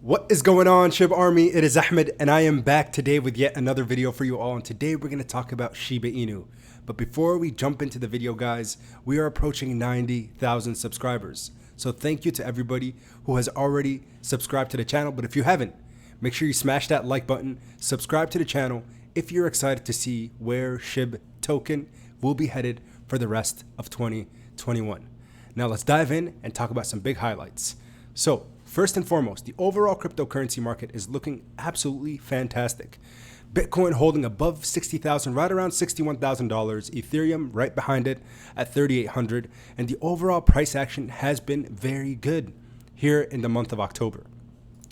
What is going on, Shib Army? It is Ahmed, and I am back today with yet another video for you all. And today we're going to talk about Shiba Inu. But before we jump into the video, guys, we are approaching 90,000 subscribers. So thank you to everybody who has already subscribed to the channel. But if you haven't, make sure you smash that like button, subscribe to the channel if you're excited to see where Shib token will be headed for the rest of 2021. Now let's dive in and talk about some big highlights. So first and foremost, the overall cryptocurrency market is looking absolutely fantastic. Bitcoin holding above 60,000, right around $61,000. Ethereum right behind it at 3,800. And the overall price action has been very good here in the month of October.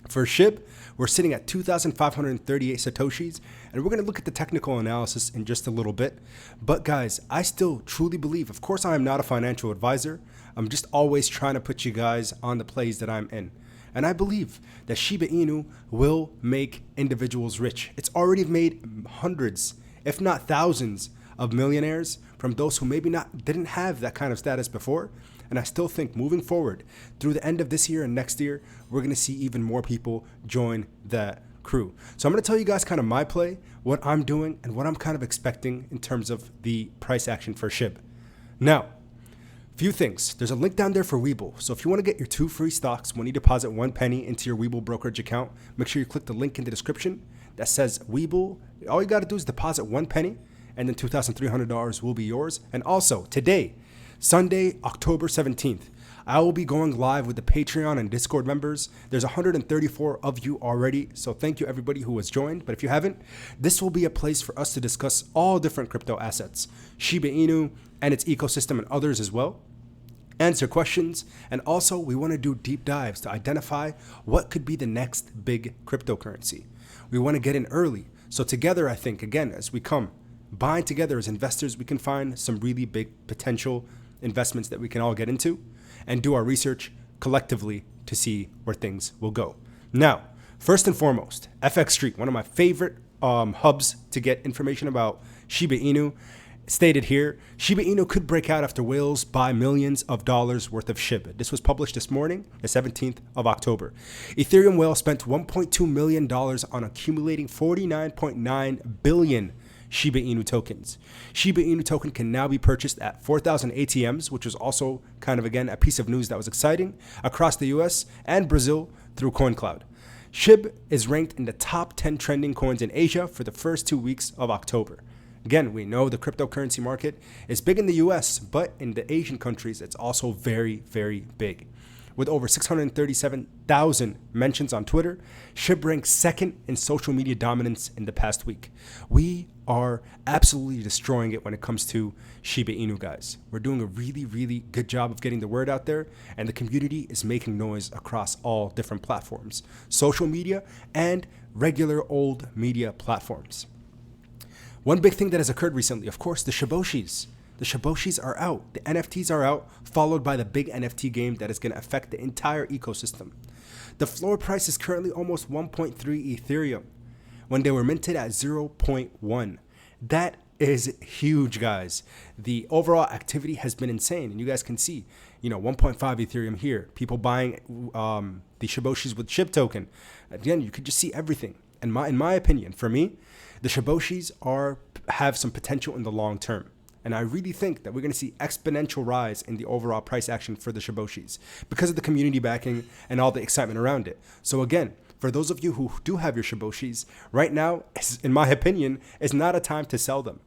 For SHIB, we're sitting at 2,538 Satoshis, and we're going to look at the technical analysis in just a little bit. But guys, I still truly believe, of course I am not a financial advisor, I'm just always trying to put you guys on the plays that I'm in. And I believe that Shiba Inu will make individuals rich. It's already made hundreds, if not thousands, of millionaires from those who maybe didn't have that kind of status before. And I still think moving forward through the end of this year and next year, we're going to see even more people join that crew. So I'm going to tell you guys kind of my play, what I'm doing, and what I'm kind of expecting in terms of the price action for SHIB. Now, few things. There's a link down there for Webull. So if you want to get your 2 free stocks when you deposit 1 penny into your Webull brokerage account, make sure you click the link in the description that says Webull. All you got to do is deposit 1 penny and then $2,300 will be yours. And also today, Sunday, October 17th, I will be going live with the Patreon and Discord members. There's 134 of you already, so thank you everybody who has joined. But if you haven't, this will be a place for us to discuss all different crypto assets, Shiba Inu and its ecosystem and others as well. Answer questions, and also we want to do deep dives to identify what could be the next big cryptocurrency. We want to get in early, so together I think, again, as we come, buying together as investors, we can find some really big potential investments that we can all get into and do our research collectively to see where things will go. Now, first and foremost, FX Street, one of my favorite hubs to get information about Shiba Inu, stated here, Shiba Inu could break out after whales buy millions of dollars worth of SHIB. This was published this morning, the 17th of October. Ethereum whale spent $1.2 million on accumulating 49.9 billion Shiba Inu tokens. Shiba Inu token can now be purchased at 4,000 ATMs, which was also kind of, again, a piece of news that was exciting, across the US and Brazil through CoinCloud. SHIB is ranked in the top 10 trending coins in Asia for the first 2 weeks of October. Again, we know the cryptocurrency market is big in the US, but in the Asian countries, it's also very, very big. With over 637,000 mentions on Twitter, SHIB ranks second in social media dominance in the past week. We are absolutely destroying it when it comes to Shiba Inu, guys. We're doing a really, really good job of getting the word out there, and the community is making noise across all different platforms, social media and regular old media platforms. One big thing that has occurred recently, of course, the Shiboshis. The Shiboshis are out. The NFTs are out, followed by the big NFT game that is going to affect the entire ecosystem. The floor price is currently almost 1.3 Ethereum when they were minted at 0.1. That is huge, guys. The overall activity has been insane, and you guys can see, 1.5 Ethereum here. People buying the Shiboshis with SHIB token. Again, you could just see everything. And in my opinion, for me, the Shiboshis have some potential in the long term. And I really think that we're going to see exponential rise in the overall price action for the Shiboshis because of the community backing and all the excitement around it. So again, for those of you who do have your Shiboshis, right now, in my opinion, is not a time to sell them.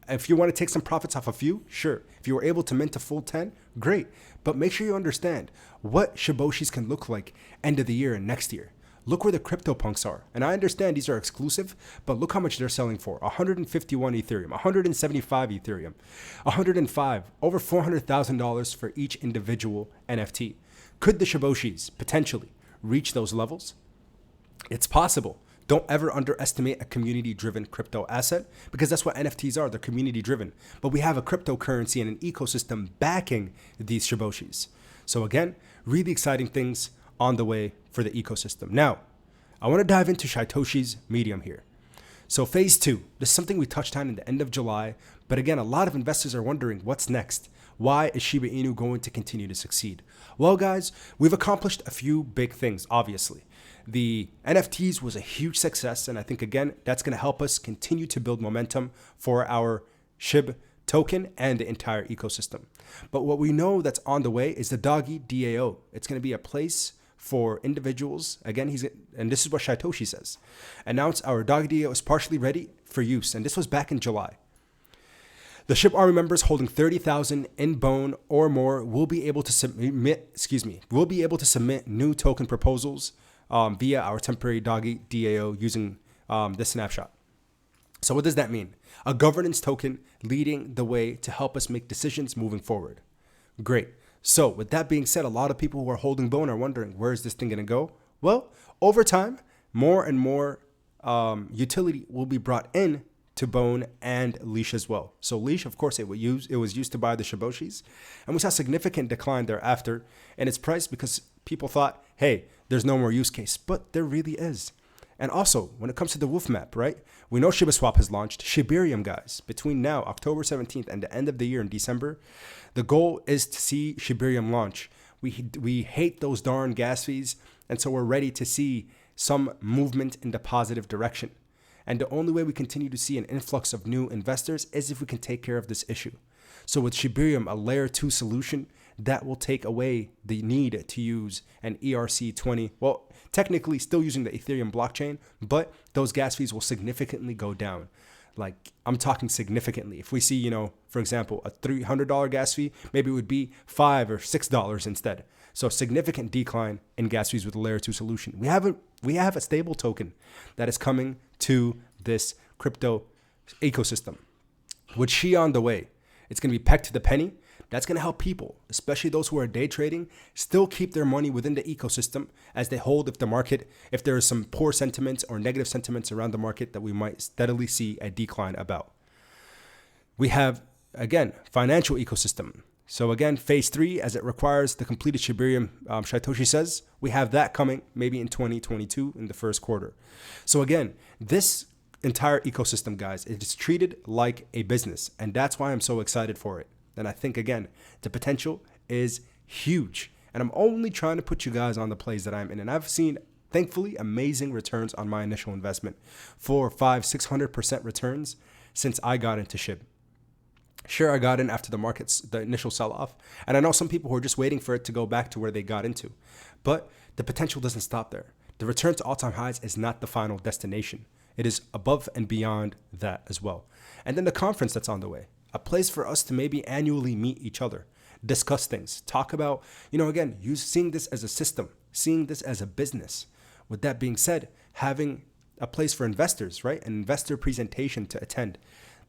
If you want to take some profits off a few, sure. If you were able to mint a full 10, great. But make sure you understand what Shiboshis can look like end of the year and next year. Look where the CryptoPunks are. And I understand these are exclusive, but look how much they're selling for. 151 Ethereum, 175 Ethereum, 105, over $400,000 for each individual NFT. Could the Shiboshis potentially reach those levels? It's possible. Don't ever underestimate a community-driven crypto asset because that's what NFTs are. They're community-driven. But we have a cryptocurrency and an ecosystem backing these Shiboshis. So again, really exciting things on the way for the ecosystem. Now, I want to dive into Shytoshi's medium here. So phase 2, this is something we touched on in the end of July, but again, a lot of investors are wondering what's next. Why is Shiba Inu going to continue to succeed? Well, guys, we've accomplished a few big things, obviously. The NFTs was a huge success, and I think, again, that's going to help us continue to build momentum for our SHIB token and the entire ecosystem. But what we know that's on the way is the Doggy DAO. It's going to be a place for individuals. Again, and this is what Satoshi says. Announced our Doggy DAO is partially ready for use, and this was back in July. The SHIB Army members holding 30,000 in Bone or more will be able to submit new token proposals via our temporary Doggy DAO using this snapshot. So what does that mean? A governance token leading the way to help us make decisions moving forward. Great. So with that being said, a lot of people who are holding Bone are wondering, where is this thing going to go? Well, over time, more and more utility will be brought in to Bone and Leash as well. So Leash, of course, it was used to buy the Shiboshis, and we saw significant decline thereafter in its price because people thought, hey, there's no more use case, but there really is. And also, when it comes to the Wolf map, right? We know ShibaSwap has launched. Shibarium, guys, between now, October 17th, and the end of the year in December, the goal is to see Shibarium launch. We hate those darn gas fees, and so we're ready to see some movement in the positive direction. And the only way we continue to see an influx of new investors is if we can take care of this issue. So with Shibarium, a layer 2 solution, that will take away the need to use an ERC20. Well, technically still using the Ethereum blockchain, but those gas fees will significantly go down. Like, I'm talking significantly. If we see, for example, a $300 gas fee, maybe it would be $5 or $6 instead. So significant decline in gas fees with a layer 2 solution. We have a stable token that is coming to this crypto ecosystem. With SHIA on the way, it's going to be pegged to the penny. That's going to help people, especially those who are day trading, still keep their money within the ecosystem as they hold if there is some poor sentiments or negative sentiments around the market that we might steadily see a decline about. We have, again, financial ecosystem. So again, phase 3, as it requires the completed Shibarium, Satoshi says, we have that coming maybe in 2022 in the first quarter. So again, this entire ecosystem, guys, it is treated like a business, and that's why I'm so excited for it. And I think, again, the potential is huge. And I'm only trying to put you guys on the plays that I'm in. And I've seen, thankfully, amazing returns on my initial investment. 400%, 500%, 600% returns since I got into SHIB. Sure, I got in after the initial sell-off. And I know some people who are just waiting for it to go back to where they got into. But the potential doesn't stop there. The return to all-time highs is not the final destination. It is above and beyond that as well. And then the conference that's on the way. A place for us to maybe annually meet each other, discuss things, talk about, again, seeing this as a system, seeing this as a business. With that being said, having a place for investors, right? An investor presentation to attend.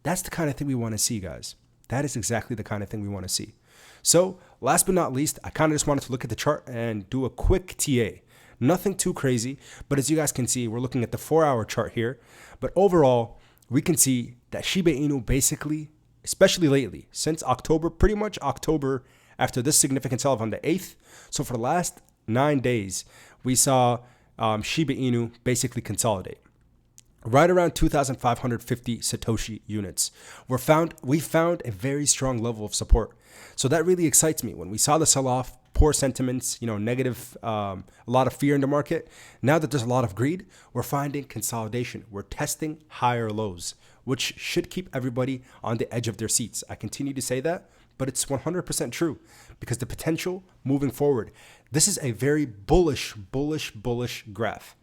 That's the kind of thing we want to see, guys. That is exactly the kind of thing we want to see. So last but not least, I kind of just wanted to look at the chart and do a quick TA. Nothing too crazy, but as you guys can see, we're looking at the 4-hour chart here. But overall, we can see that Shiba Inu basically, especially lately, since October, pretty much October after this significant sell-off on the 8th. So for the last 9 days, we saw Shiba Inu basically consolidate. Right around 2,550 Satoshi units. We found a very strong level of support. So that really excites me. When we saw the sell-off, poor sentiments, negative, a lot of fear in the market. Now that there's a lot of greed, we're finding consolidation. We're testing higher lows, which should keep everybody on the edge of their seats. I continue to say that, but it's 100% true because the potential moving forward, this is a very bullish graph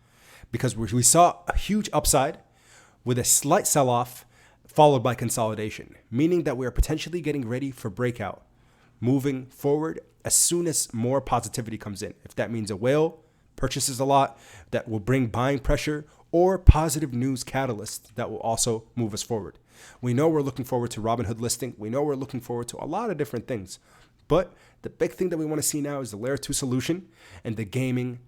because we saw a huge upside with a slight sell-off followed by consolidation, meaning that we are potentially getting ready for breakout moving forward as soon as more positivity comes in. If that means a whale purchases a lot, that will bring buying pressure, or positive news catalyst that will also move us forward. We know we're looking forward to Robinhood listing. We know we're looking forward to a lot of different things. But the big thing that we want to see now is the layer 2 solution and the gaming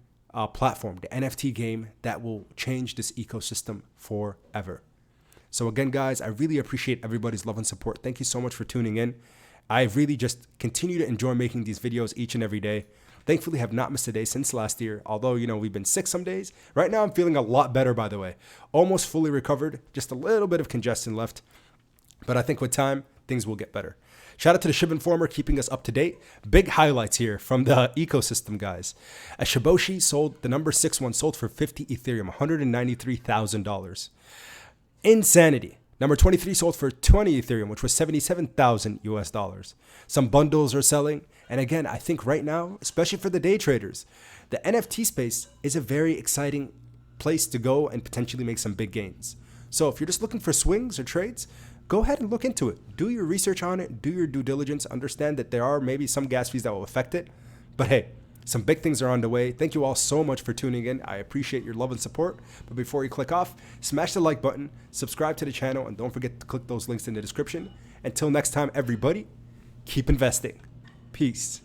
platform, the NFT game that will change this ecosystem forever. So again, guys, I really appreciate everybody's love and support. Thank you so much for tuning in. I really just continue to enjoy making these videos each and every day. Thankfully, have not missed a day since last year, although, we've been sick some days. Right now, I'm feeling a lot better, by the way. Almost fully recovered, just a little bit of congestion left. But I think with time, things will get better. Shout out to the Shib Informer keeping us up to date. Big highlights here from the ecosystem, guys. A Shiboshi sold, the number 6 one sold for 50 Ethereum, $193,000. Insanity. Number 23 sold for 20 Ethereum, which was 77,000 US dollars. Some bundles are selling. And again, I think right now, especially for the day traders, the NFT space is a very exciting place to go and potentially make some big gains. So if you're just looking for swings or trades, go ahead and look into it. Do your research on it. Do your due diligence. Understand that there are maybe some gas fees that will affect it. But hey, some big things are on the way. Thank you all so much for tuning in. I appreciate your love and support. But before you click off, smash the like button, subscribe to the channel, and don't forget to click those links in the description. Until next time, everybody, keep investing. Peace.